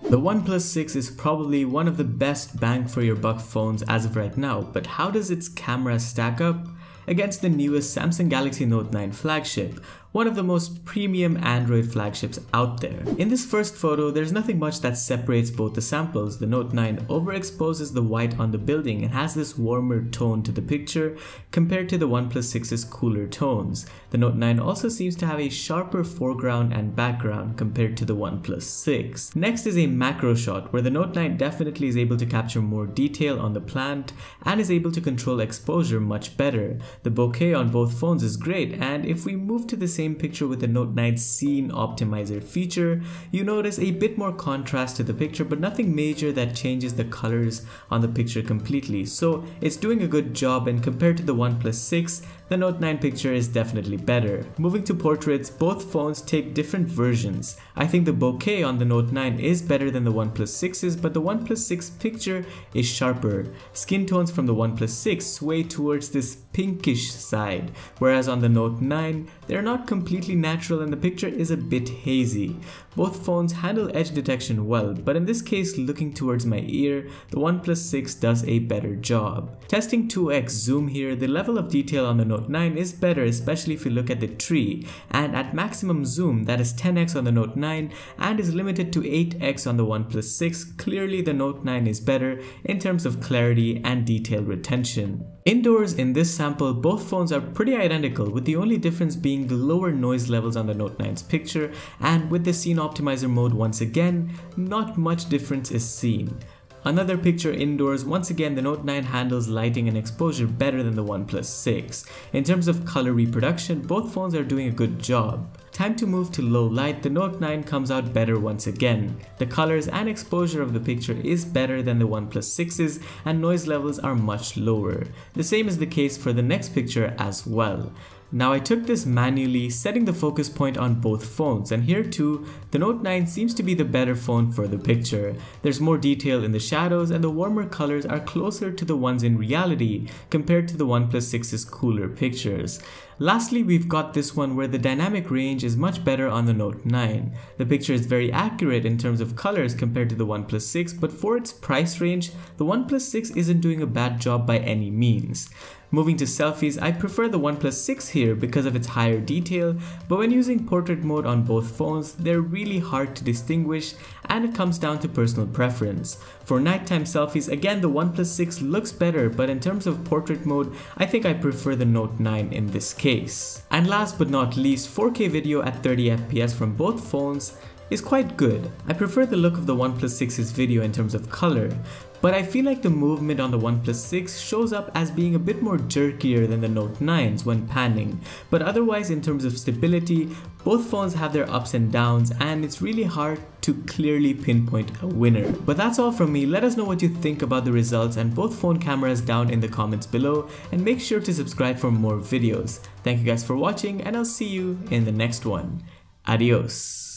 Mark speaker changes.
Speaker 1: The OnePlus 6 is probably one of the best bang for your buck phones as of right now, but how does its camera stack up against the newest Samsung Galaxy Note 9 flagship, one of the most premium Android flagships out there? In this first photo, there's nothing much that separates both the samples. The Note 9 overexposes the white on the building and has this warmer tone to the picture compared to the OnePlus 6's cooler tones. The Note 9 also seems to have a sharper foreground and background compared to the OnePlus 6. Next is a macro shot where the Note 9 definitely is able to capture more detail on the plant and is able to control exposure much better. The bokeh on both phones is great, and if we move to the same picture with the Note 9 Scene Optimizer feature, you notice a bit more contrast to the picture, but nothing major that changes the colors on the picture completely. So it's doing a good job, and compared to the OnePlus 6, the Note 9 picture is definitely better. Moving to portraits, both phones take different versions. I think the bokeh on the Note 9 is better than the OnePlus 6's, but the OnePlus 6 picture is sharper. Skin tones from the OnePlus 6 sway towards this pinkish side, whereas on the Note 9, they're not completely natural and the picture is a bit hazy. Both phones handle edge detection well, but in this case, looking towards my ear, the OnePlus 6 does a better job. Testing 2x zoom here, the level of detail on the Note 9 is better, especially if you look at the tree, and at maximum zoom, that is 10x on the Note 9 and is limited to 8x on the OnePlus 6, clearly the Note 9 is better in terms of clarity and detail retention. Indoors, in this sample, both phones are pretty identical, with the only difference being the lower noise levels on the Note 9's picture, and with the Scene Optimizer mode once again, not much difference is seen. Another picture indoors, once again the Note 9 handles lighting and exposure better than the OnePlus 6. In terms of color reproduction, both phones are doing a good job. Time to move to low light, the Note 9 comes out better once again. The colors and exposure of the picture is better than the OnePlus 6's and noise levels are much lower. The same is the case for the next picture as well. Now I took this manually, setting the focus point on both phones, and here too, the Note 9 seems to be the better phone for the picture. There's more detail in the shadows and the warmer colors are closer to the ones in reality compared to the OnePlus 6's cooler pictures. Lastly, we've got this one where the dynamic range is much better on the Note 9. The picture is very accurate in terms of colors compared to the OnePlus 6, but for its price range, the OnePlus 6 isn't doing a bad job by any means. Moving to selfies, I prefer the OnePlus 6 here because of its higher detail, but when using portrait mode on both phones, they're really hard to distinguish and it comes down to personal preference. For nighttime selfies, again the OnePlus 6 looks better, but in terms of portrait mode, I think I prefer the Note 9 in this case. And last but not least, 4K video at 30 FPS from both phones is quite good. I prefer the look of the OnePlus 6's video in terms of color, but I feel like the movement on the OnePlus 6 shows up as being a bit more jerkier than the Note 9's when panning, but otherwise in terms of stability, both phones have their ups and downs and it's really hard to clearly pinpoint a winner. But that's all from me. Let us know what you think about the results and both phone cameras down in the comments below, and make sure to subscribe for more videos. Thank you guys for watching and I'll see you in the next one. Adios.